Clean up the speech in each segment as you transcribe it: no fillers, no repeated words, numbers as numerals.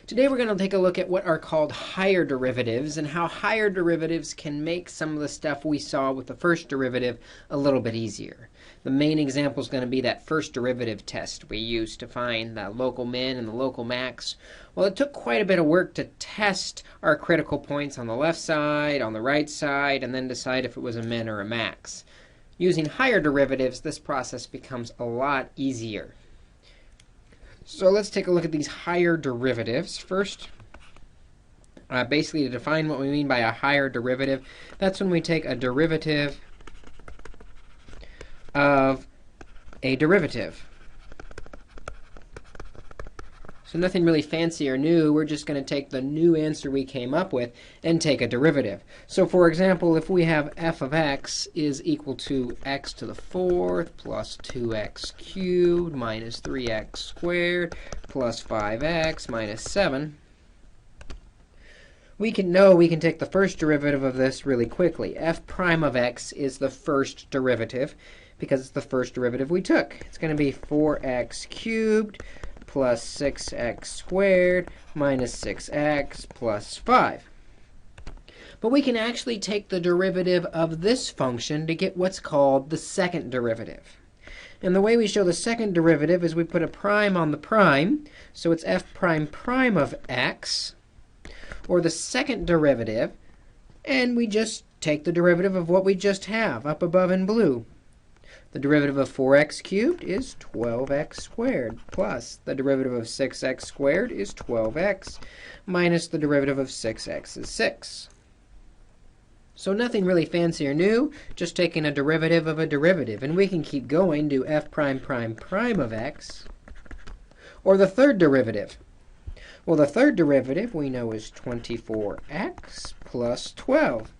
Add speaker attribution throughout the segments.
Speaker 1: Today we're going to take a look at what are called higher derivatives and how higher derivatives can make some of the stuff we saw with the first derivative a little bit easier. The main example is going to be that first derivative test we used to find the local min and the local max. Well, it took quite a bit of work to test our critical points on the left side, on the right side, and then decide if it was a min or a max. Using higher derivatives, this process becomes a lot easier. So let's take a look at these higher derivatives. First, basically to define what we mean by a higher derivative, that's when we take a derivative of a derivative. So nothing really fancy or new. We're just going to take the new answer we came up with and take a derivative. So for example, if we have f of x is equal to x to the fourth plus 2x cubed minus 3x squared plus 5x minus 7, we can take the first derivative of this really quickly. F prime of x is the first derivative because it's the first derivative we took. It's going to be 4x cubed plus 6x squared minus 6x plus 5. But we can actually take the derivative of this function to get what's called the second derivative. And the way we show the second derivative is we put a prime on the prime, so it's f prime prime of x, or the second derivative, and we just take the derivative of what we just have up above in blue. The derivative of 4x cubed is 12x squared, plus the derivative of 6x squared is 12x, minus the derivative of 6x is 6. So nothing really fancy or new, just taking a derivative of a derivative. And we can keep going, do f prime prime prime of x, or the third derivative. Well, the third derivative we know is 24x plus 12.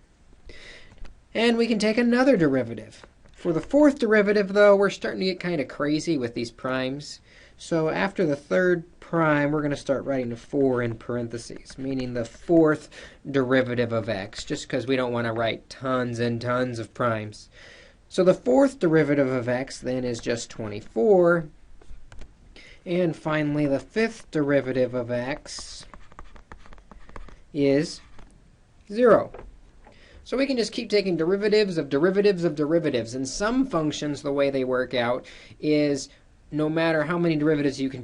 Speaker 1: And we can take another derivative. For the fourth derivative, though, we're starting to get kind of crazy with these primes. So after the third prime, we're going to start writing a 4 in parentheses, meaning the fourth derivative of x, just because we don't want to write tons and tons of primes. So the fourth derivative of x, then, is just 24. And finally, the fifth derivative of x is 0. So we can just keep taking derivatives of derivatives of derivatives. And some functions, the way they work out is no matter how many derivatives you can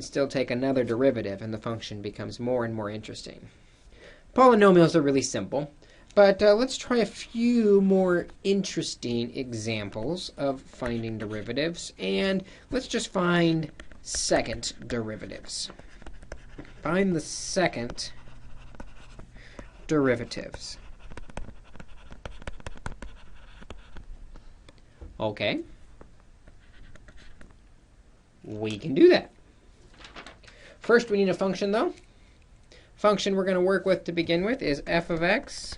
Speaker 1: still take another derivative, and the function becomes more and more interesting. Polynomials are really simple, but let's try a few more interesting examples of finding derivatives. And let's just find second derivatives. Find the second derivatives. Okay, we can do that. First, we need a function, though. Function we're going to work with to begin with is f of x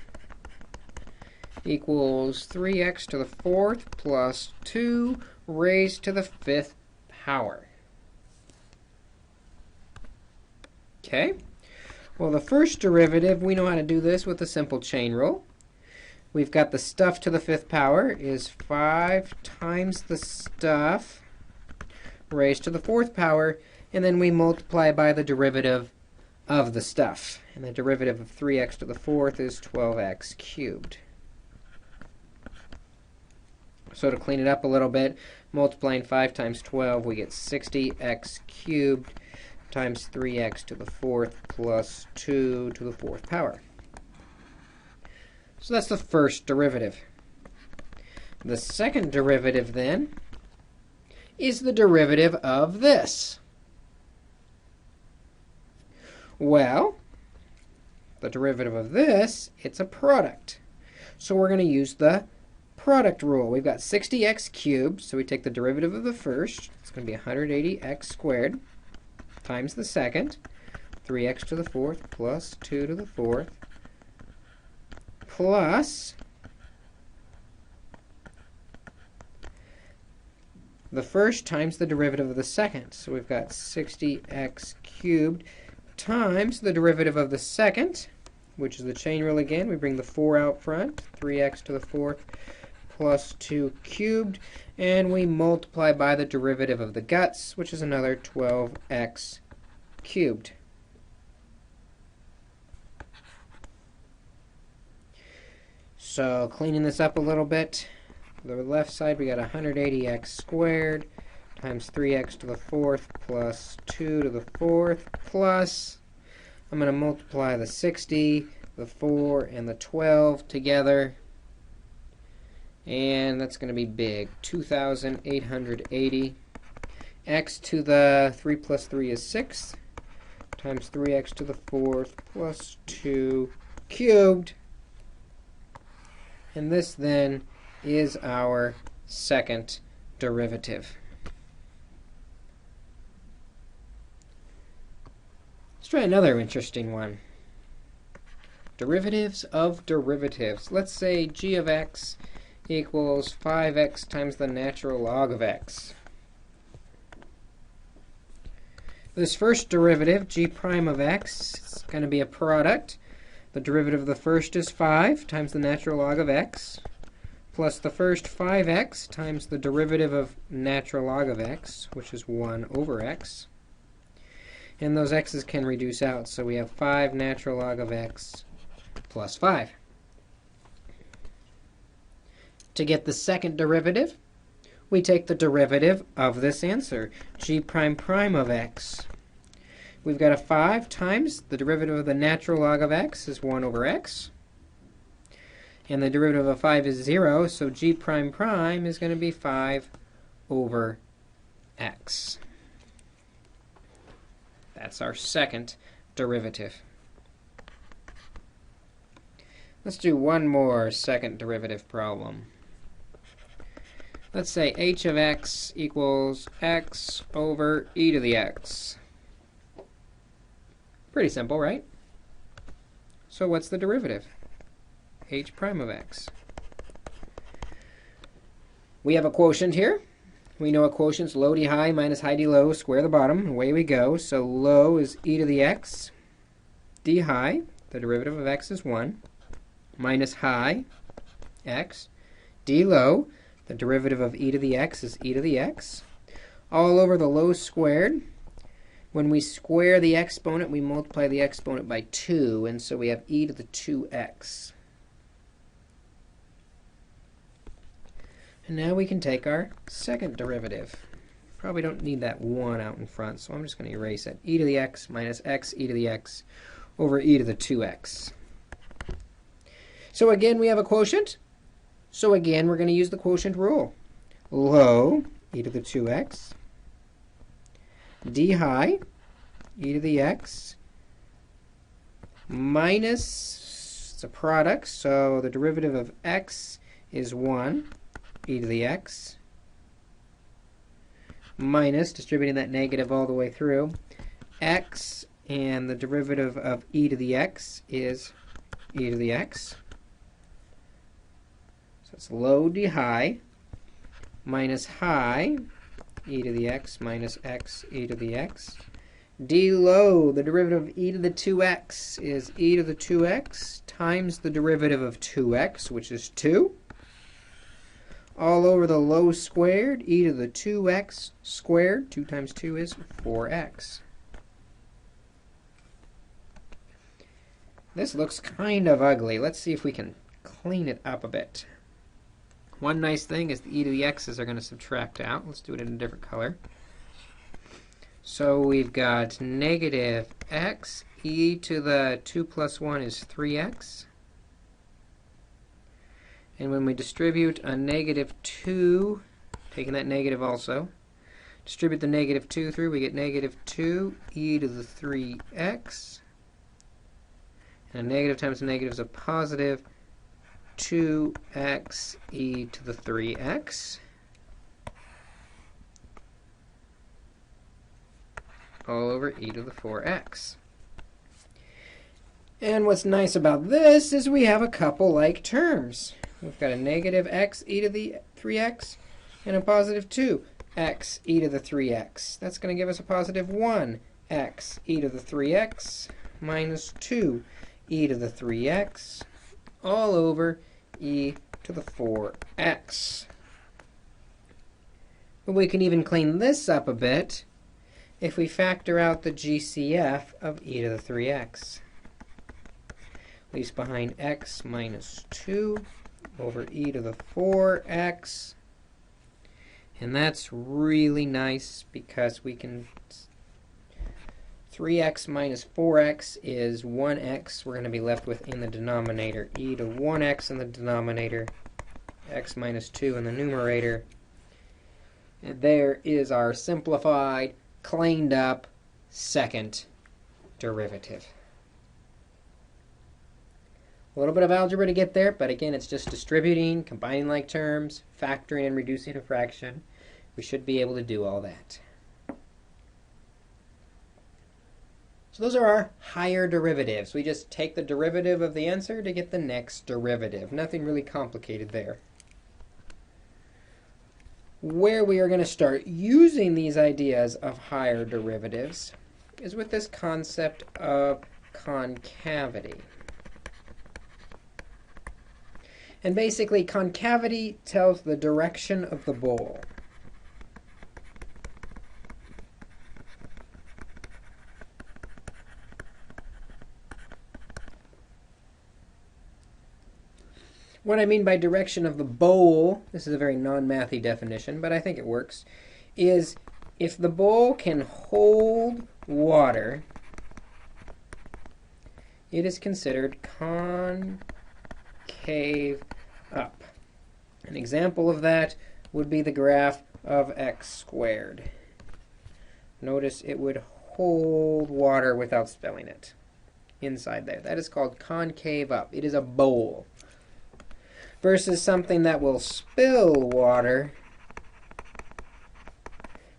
Speaker 1: equals 3x to the fourth plus 2 raised to the fifth power. Okay, well, the first derivative, we know how to do this with a simple chain rule. We've got the stuff to the fifth power is 5 times the stuff raised to the fourth power, and then we multiply by the derivative of the stuff. And the derivative of 3x to the fourth is 12x cubed. So to clean it up a little bit, multiplying 5 times 12, we get 60x cubed times 3x to the fourth plus 2 to the fourth power. So that's the first derivative. The second derivative, then, is the derivative of this. Well, the derivative of this, it's a product. So we're going to use the product rule. We've got 60x cubed, so we take the derivative of the first. It's going to be 180x squared times the second, 3x to the fourth plus 2 to the fourth, plus the first times the derivative of the second. So we've got 60x cubed times the derivative of the second, which is the chain rule again. We bring the 4 out front, 3x to the fourth plus 2 cubed, and we multiply by the derivative of the guts, which is another 12x cubed. So cleaning this up a little bit, the left side we got 180x squared times 3x to the fourth plus 2 to the fourth plus, I'm going to multiply the 60, the 4, and the 12 together, and that's going to be big, 2,880. X to the 3 plus 3 is 6, times 3x to the fourth plus 2 cubed. And this then is our second derivative. Let's try another interesting one. Derivatives of derivatives. Let's say g of x equals 5x times the natural log of x. This first derivative, g prime of x, is going to be a product. The derivative of the first is 5 times the natural log of x, plus the first 5x times the derivative of natural log of x, which is 1 over x. And those x's can reduce out, so we have 5 natural log of x plus 5. To get the second derivative, we take the derivative of this answer, g prime prime of x. We've got a 5 times the derivative of the natural log of x is 1 over x. And the derivative of 5 is 0, so g prime prime is going to be 5 over x. That's our second derivative. Let's do one more second derivative problem. Let's say h of x equals x over e to the x. Pretty simple, right? So what's the derivative? H prime of x. We have a quotient here. We know a quotient's low d high minus high d low, square the bottom, away we go. So low is e to the x. D high, the derivative of x is 1, minus high, x. D low, the derivative of e to the x is e to the x. All over the low squared. When we square the exponent, we multiply the exponent by 2, and so we have e to the 2x. And now we can take our second derivative. Probably don't need that 1 out in front, so I'm just going to erase it. E to the x minus x e to the x over e to the 2x. So again, we have a quotient. So again, we're going to use the quotient rule. Low, e to the 2x. D high, e to the x, minus, it's a product, so the derivative of x is 1, e to the x, minus, distributing that negative all the way through, x, and the derivative of e to the x is e to the x. So it's low d high, minus high, e to the x minus x e to the x. D low, the derivative of e to the 2x is e to the 2x times the derivative of 2x, which is 2. All over the low squared, e to the 2x squared. 2 times 2 is 4x. This looks kind of ugly. Let's see if we can clean it up a bit. One nice thing is the e to the x's are going to subtract out. Let's do it in a different color. So we've got negative x, e to the 2 plus 1 is 3x. And when we distribute a negative 2, taking that negative also, distribute the negative 2 through, we get negative 2 e to the 3x. And a negative times a negative is a positive 2x e to the 3x. All over e to the 4x. And what's nice about this is we have a couple like terms. We've got a negative x e to the 3x and a positive 2x e to the 3x. That's going to give us a positive 1x e to the 3x minus 2 e to the 3x all over e to the 4x. But we can even clean this up a bit if we factor out the GCF of e to the 3x. Leaves behind x minus 2 over e to the 4x. And that's really nice because we can, 3x minus 4x is 1x. We're going to be left with in the denominator e to 1x in the denominator, x minus 2 in the numerator. And there is our simplified, cleaned up second derivative. A little bit of algebra to get there, but again, it's just distributing, combining like terms, factoring and reducing a fraction. We should be able to do all that. So those are our higher derivatives. We just take the derivative of the answer to get the next derivative. Nothing really complicated there. Where we are going to start using these ideas of higher derivatives is with this concept of concavity. And basically, concavity tells the direction of the bowl. What I mean by direction of the bowl, this is a very non-mathy definition, but I think it works, is if the bowl can hold water, it is considered concave up. An example of that would be the graph of x squared. Notice it would hold water without spilling it inside there. That is called concave up. It is a bowl. Versus something that will spill water,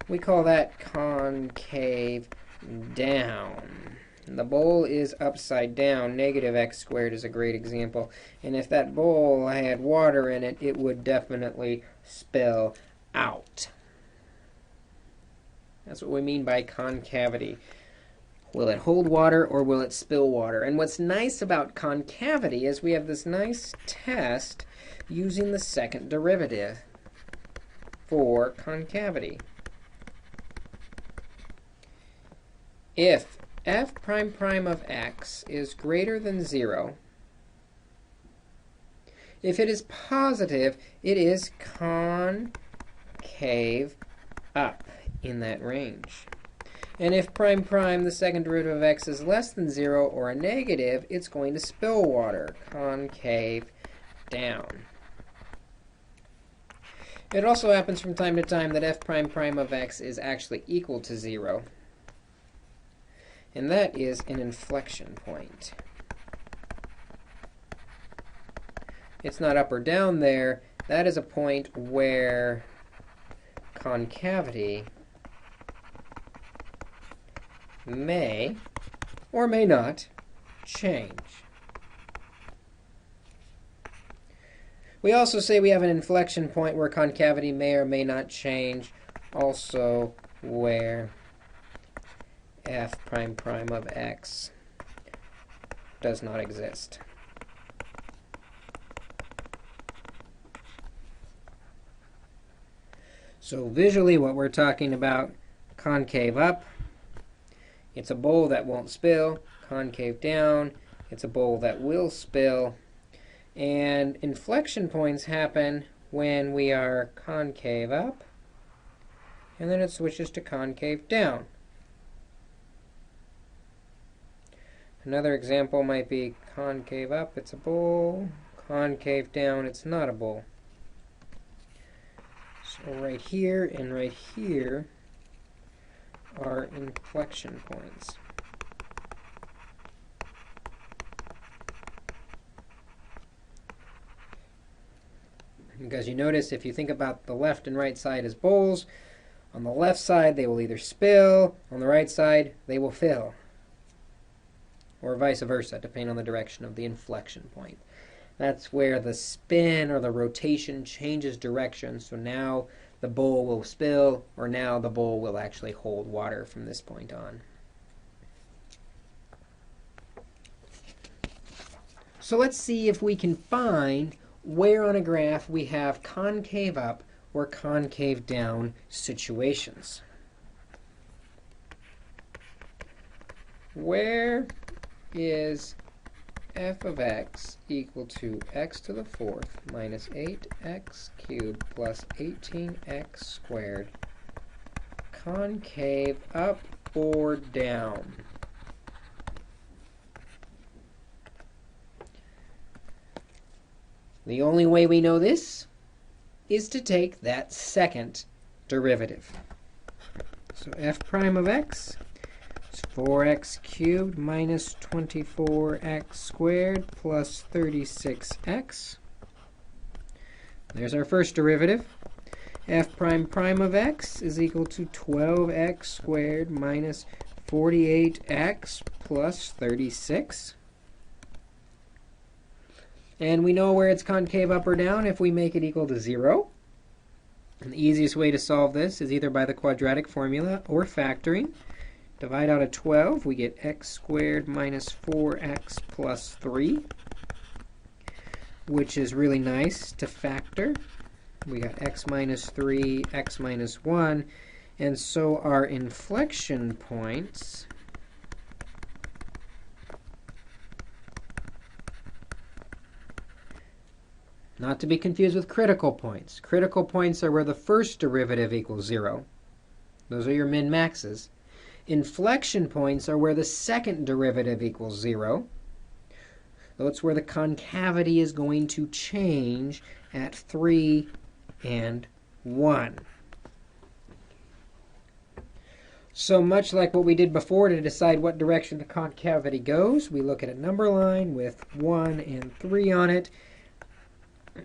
Speaker 1: we call that concave down. The bowl is upside down. Negative x squared is a great example. And if that bowl had water in it, it would definitely spill out. That's what we mean by concavity. Will it hold water or will it spill water? And what's nice about concavity is we have this nice test using the second derivative for concavity. If f prime prime of x is greater than 0, if it is positive, it is concave up in that range. And if prime prime, the second derivative of x, is less than 0 or a negative, it's going to spill water, concave down. It also happens from time to time that f prime prime of x is actually equal to 0. And that is an inflection point. It's not up or down there. That is a point where concavity may or may not change. We also say we have an inflection point where concavity may or may not change, also where f prime prime of x does not exist. So visually what we're talking about, concave up, it's a bowl that won't spill. Concave down, it's a bowl that will spill. And inflection points happen when we are concave up, and then it switches to concave down. Another example might be concave up, it's a bowl. Concave down, it's not a bowl. So right here and right here are inflection points. Because you notice, if you think about the left and right side as bowls, on the left side they will either spill, on the right side they will fill. Or vice versa, depending on the direction of the inflection point. That's where the spin or the rotation changes direction, so now the bowl will spill, or now the bowl will actually hold water from this point on. So let's see if we can find where on a graph we have concave up or concave down situations. Where is f of x equal to x to the fourth minus 8x cubed plus 18x squared, concave up or down? The only way we know this is to take that second derivative. So f prime of x is 4x cubed minus 24x squared plus 36x. There's our first derivative. F prime prime of x is equal to 12x squared minus 48x plus 36. And we know where it's concave up or down if we make it equal to 0. And the easiest way to solve this is either by the quadratic formula or factoring. Divide out a 12, we get x squared minus 4x plus 3, which is really nice to factor. We got x minus 3, x minus 1, and so our inflection points not to be confused with critical points. Critical points are where the first derivative equals 0. Those are your min-maxes. Inflection points are where the second derivative equals 0. That's where the concavity is going to change at 3 and 1. So much like what we did before to decide what direction the concavity goes, we look at a number line with 1 and 3 on it.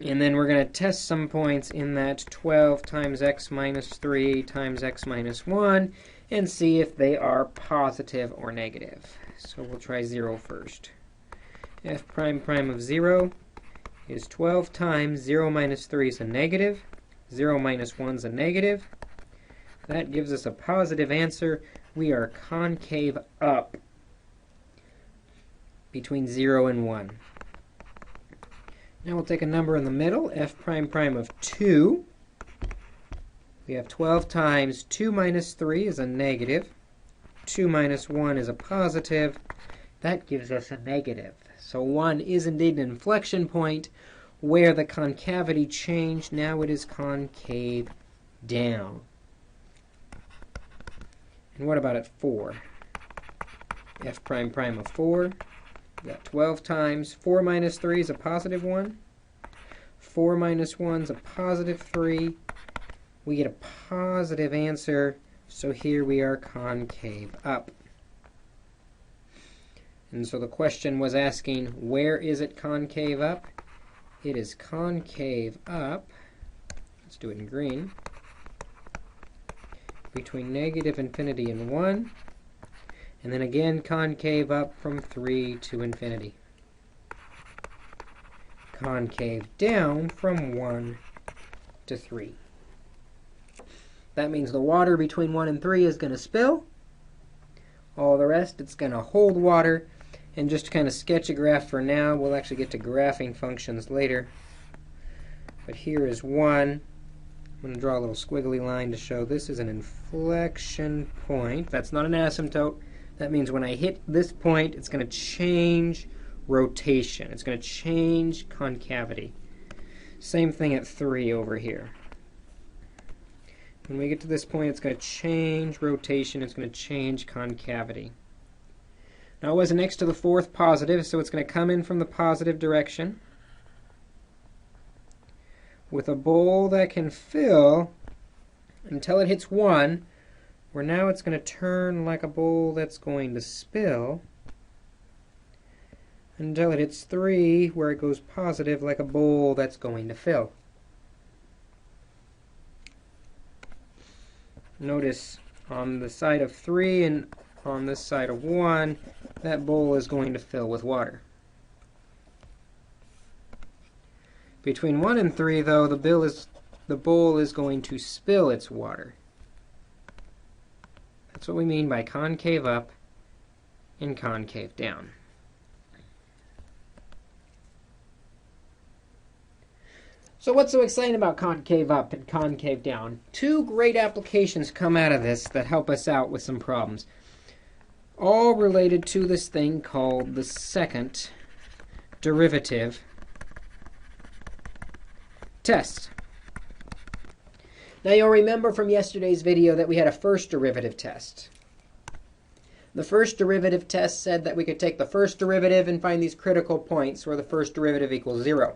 Speaker 1: And then we're going to test some points in that 12 times x minus 3 times x minus 1 and see if they are positive or negative. So we'll try 0 first. F prime prime of 0 is 12 times 0 minus 3 is a negative. 0 minus 1 is a negative. That gives us a positive answer. We are concave up between 0 and 1. Now we'll take a number in the middle, f prime prime of 2. We have 12 times 2 minus 3 is a negative. 2 minus 1 is a positive. That gives us a negative. So 1 is indeed an inflection point where the concavity changed. Now it is concave down. And what about at 4? F prime prime of 4. We've got 12 times 4 minus 3 is a positive 1. 4 minus 1 is a positive 3. We get a positive answer, so here we are concave up. And so the question was asking, where is it concave up? It is concave up, let's do it in green, between negative infinity and 1. And then again, concave up from 3 to infinity. Concave down from 1 to 3. That means the water between 1 and 3 is going to spill. All the rest, it's going to hold water. And just to kind of sketch a graph for now, we'll actually get to graphing functions later. But here is 1. I'm going to draw a little squiggly line to show this is an inflection point. That's not an asymptote. That means when I hit this point, it's going to change rotation. It's going to change concavity. Same thing at 3 over here. When we get to this point, it's going to change rotation. It's going to change concavity. Now it was next to the fourth positive, so it's going to come in from the positive direction with a bowl that can fill until it hits 1, where now it's going to turn like a bowl that's going to spill, until it hits 3, where it goes positive like a bowl that's going to fill. Notice on the side of 3 and on this side of 1, that bowl is going to fill with water. Between 1 and 3, though, the bowl is going to spill its water. That's what we mean by concave up and concave down. So what's so exciting about concave up and concave down? Two great applications come out of this that help us out with some problems, all related to this thing called the second derivative test. Now you'll remember from yesterday's video that we had a first derivative test. The first derivative test said that we could take the first derivative and find these critical points where the first derivative equals 0.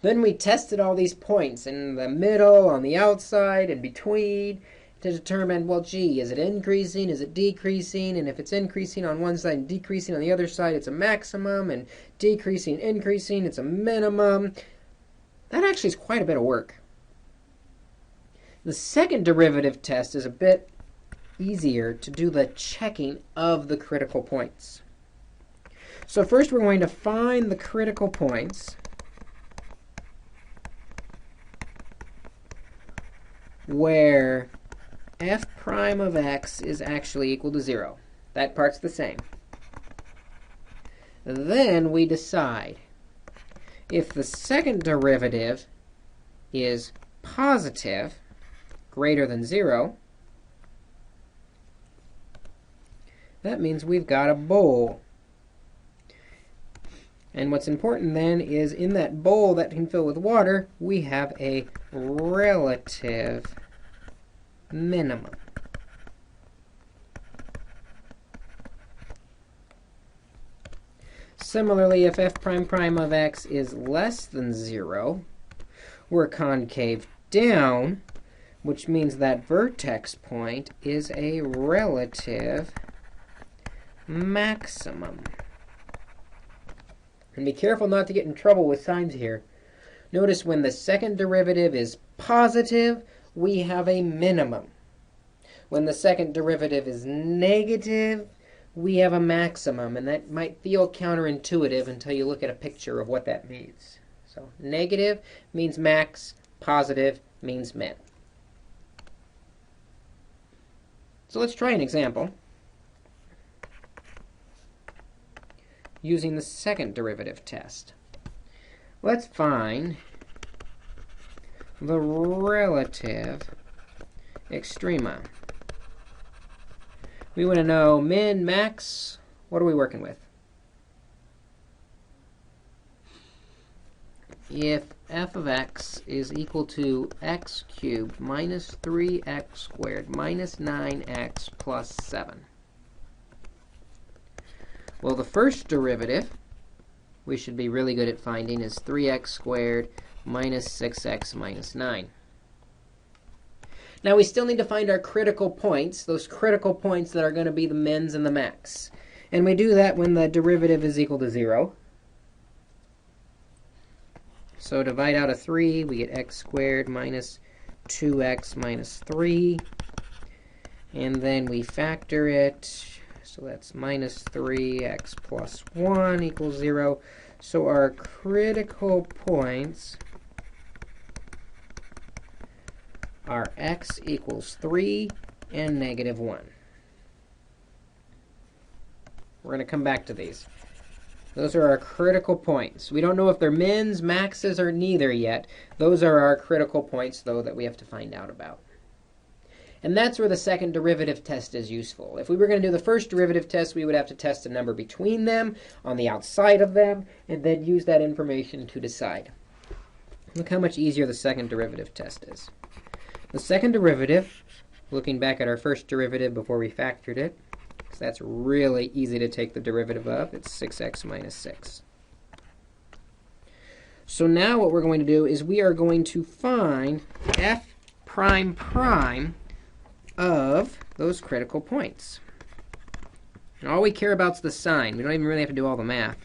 Speaker 1: Then we tested all these points in the middle, on the outside, in between, to determine, well, gee, is it increasing, is it decreasing? And if it's increasing on one side and decreasing on the other side, it's a maximum, and decreasing, increasing, it's a minimum. That actually is quite a bit of work. The second derivative test is a bit easier to do the checking of the critical points. So first we're going to find the critical points where f prime of x is actually equal to 0. That part's the same. Then we decide if the second derivative is positive, greater than 0, that means we've got a bowl. And what's important then is in that bowl that can fill with water, we have a relative minimum. Similarly, if f prime prime of x is less than 0, we're concave down, which means that vertex point is a relative maximum. And be careful not to get in trouble with signs here. Notice when the second derivative is positive, we have a minimum. When the second derivative is negative, we have a maximum. And that might feel counterintuitive until you look at a picture of what that means. So negative means max, positive means min. So let's try an example using the second derivative test. Let's find the relative extrema. We want to know min, max. What are we working with? If f of x is equal to x cubed minus 3x squared minus 9x plus 7. Well, the first derivative we should be really good at finding is 3x squared minus 6x minus 9. Now we still need to find our critical points, those critical points that are going to be the mins and the max. And we do that when the derivative is equal to 0. So divide out a 3, we get x squared minus 2x minus 3. And then we factor it. So that's minus 3x plus 1 equals 0. So our critical points are x equals 3 and negative 1. We're going to come back to these. Those are our critical points. We don't know if they're mins, maxes, or neither yet. Those are our critical points, though, that we have to find out about. And that's where the second derivative test is useful. If we were going to do the first derivative test, we would have to test a number between them, on the outside of them, and then use that information to decide. Look how much easier the second derivative test is. The second derivative, looking back at our first derivative before we factored it, because that's really easy to take the derivative of, it's 6x minus 6. So now what we're going to do is we are going to find f prime prime of those critical points. And all we care about is the sign. We don't even really have to do all the math.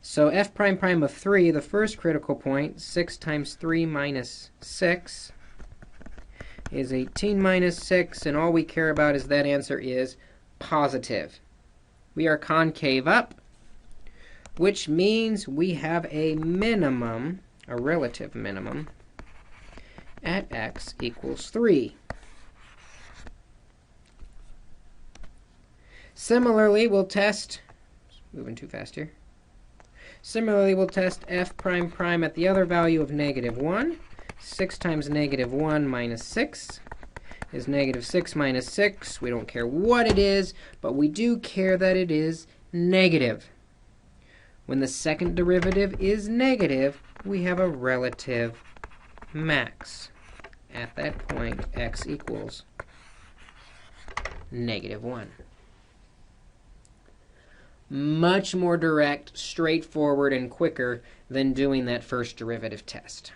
Speaker 1: So f prime prime of 3, the first critical point, 6 times 3 minus 6, is 18 minus 6, and all we care about is that answer is positive. We are concave up, which means we have a minimum, a relative minimum, at x equals 3. Similarly, we'll test, moving too fast here. Similarly, we'll test f prime prime at the other value of negative 1. 6 times negative 1 minus 6 is negative 6 minus 6. We don't care what it is, but we do care that it is negative. When the second derivative is negative, we have a relative max. At that point, x equals -1. Much more direct, straightforward, and quicker than doing that first derivative test.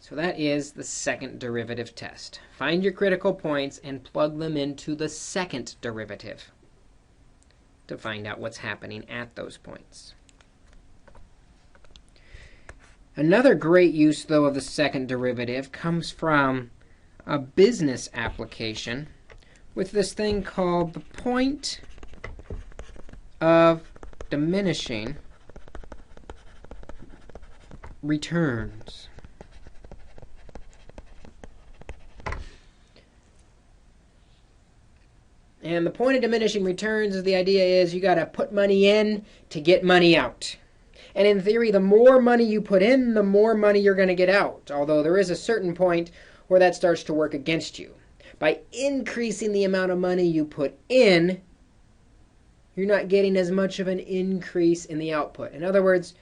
Speaker 1: So that is the second derivative test. Find your critical points and plug them into the second derivative to find out what's happening at those points. Another great use, though, of the second derivative comes from a business application with this thing called the point of diminishing returns. And the point of diminishing returns is the idea is you got to put money in to get money out. And in theory, the more money you put in, the more money you're going to get out. Although there is a certain point where that starts to work against you. By increasing the amount of money you put in, you're not getting as much of an increase in the output. In other words,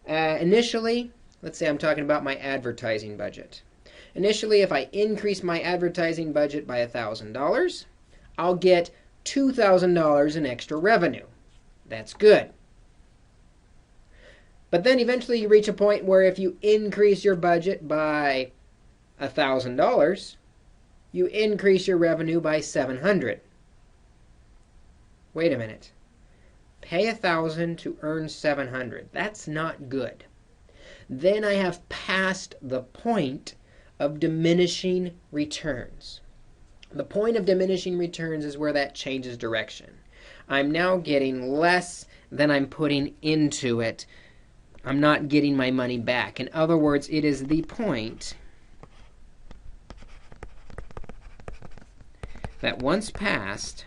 Speaker 1: initially, let's say I'm talking about my advertising budget. Initially, if I increase my advertising budget by $1,000, I'll get $2,000 in extra revenue. That's good. But then eventually you reach a point where if you increase your budget by $1,000, you increase your revenue by $700. Wait a minute. Pay $1,000 to earn $700. That's not good. Then I have passed the point of diminishing returns. The point of diminishing returns is where that changes direction. I'm now getting less than I'm putting into it. I'm not getting my money back. In other words, it is the point that once passed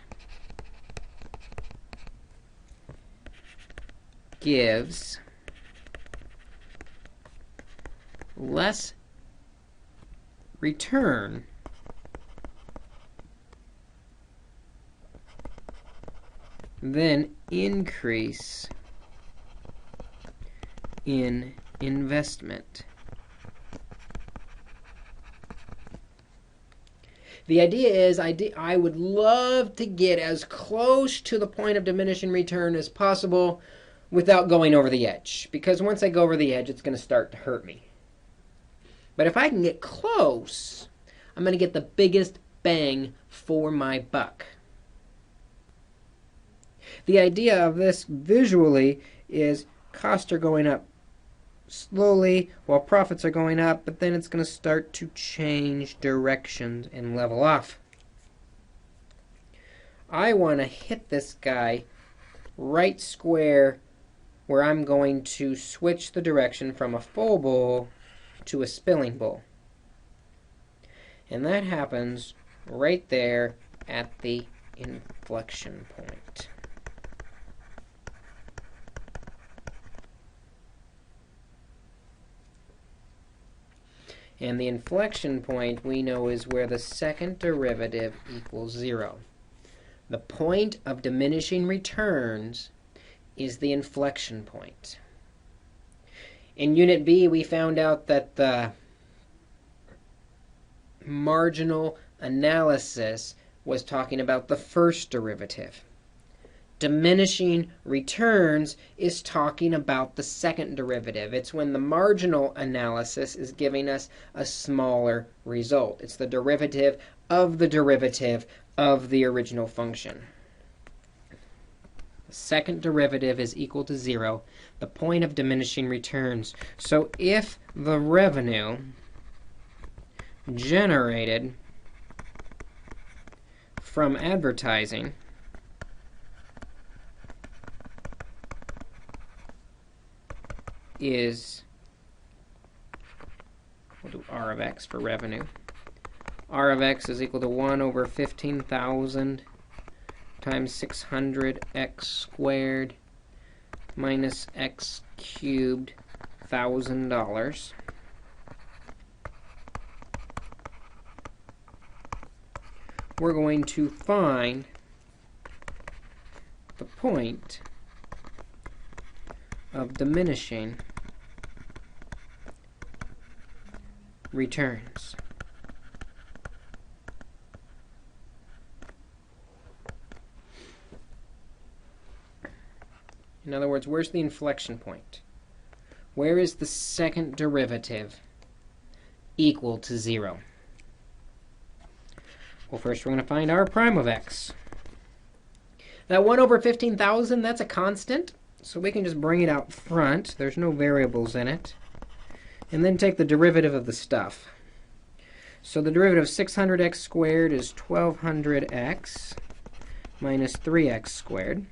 Speaker 1: gives less return than increase in investment. The idea is I would love to get as close to the point of diminishing return as possible without going over the edge. Because once I go over the edge, it's going to start to hurt me. But if I can get close, I'm going to get the biggest bang for my buck. The idea of this visually is costs are going up slowly while profits are going up, but then it's going to start to change directions and level off. I want to hit this guy right square where I'm going to switch the direction from a full bowl to a spilling bowl. And that happens right there at the inflection point. And the inflection point we know is where the second derivative equals 0. The point of diminishing returns is the inflection point. In Unit B, we found out that the marginal analysis was talking about the first derivative. Diminishing returns is talking about the second derivative. It's when the marginal analysis is giving us a smaller result. It's the derivative of the original function. The second derivative is equal to 0, the point of diminishing returns. So if the revenue generated from advertising is, we'll do R of x for revenue. R of x is equal to 1 over 15,000 times 600 x squared minus x cubed $1,000. We're going to find the point of diminishing returns. In other words, where's the inflection point? Where is the second derivative equal to 0? Well, first we're going to find r prime of x. That 1 over 15,000, that's a constant, so we can just bring it out front. There's no variables in it. And then take the derivative of the stuff. So the derivative of 600x squared is 1200x minus 3x squared.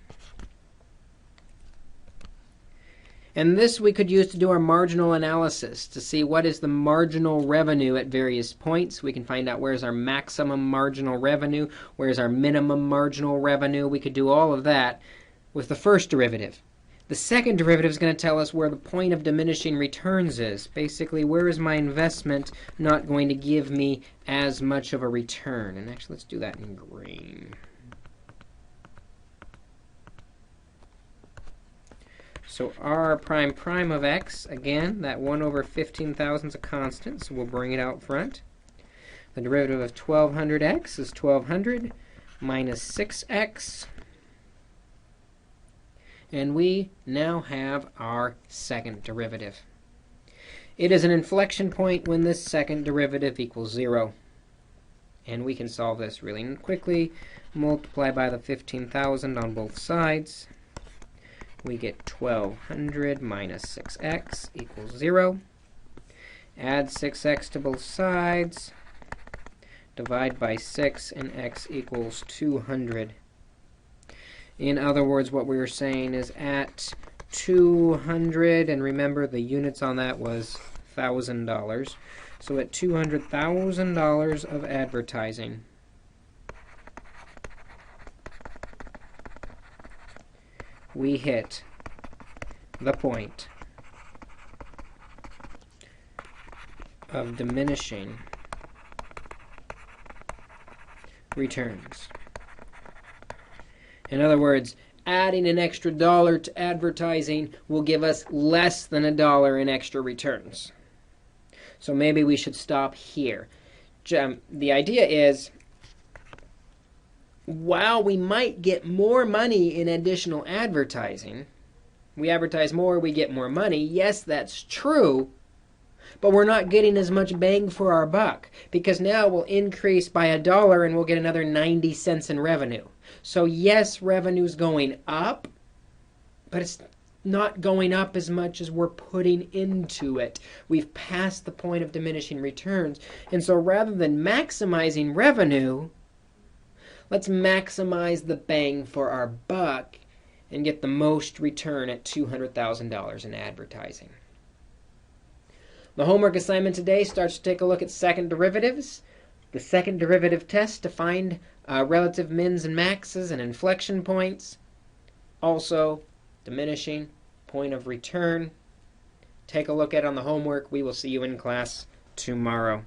Speaker 1: And this we could use to do our marginal analysis to see what is the marginal revenue at various points. We can find out where's our maximum marginal revenue, where's our minimum marginal revenue. We could do all of that with the first derivative. The second derivative is going to tell us where the point of diminishing returns is. Basically, where is my investment not going to give me as much of a return? And actually, let's do that in green. So r prime prime of x, again, that 1 over 15,000 is a constant, so we'll bring it out front. The derivative of 1200x is 1200 minus 6x. And we now have our second derivative. It is an inflection point when this second derivative equals 0. And we can solve this really quickly. Multiply by the 15,000 on both sides. We get 1200 minus 6x equals 0. Add 6x to both sides. Divide by 6, and x equals 200. In other words, what we were saying is at 200, and remember the units on that was $1,000. So at $200,000 of advertising, we hit the point of diminishing returns. In other words, adding an extra $1 to advertising will give us less than $1 in extra returns. So maybe we should stop here. The idea is, while we might get more money in additional advertising, we advertise more, we get more money. Yes, that's true, but we're not getting as much bang for our buck, because now we'll increase by $1 and we'll get another 90 cents in revenue. So yes, revenue's going up, but it's not going up as much as we're putting into it. We've passed the point of diminishing returns. And so rather than maximizing revenue, let's maximize the bang for our buck and get the most return at $200,000 in advertising. The homework assignment today starts to take a look at second derivatives, the second derivative test to find relative mins and maxes and inflection points, also diminishing, point of return. Take a look at it on the homework. We will see you in class tomorrow.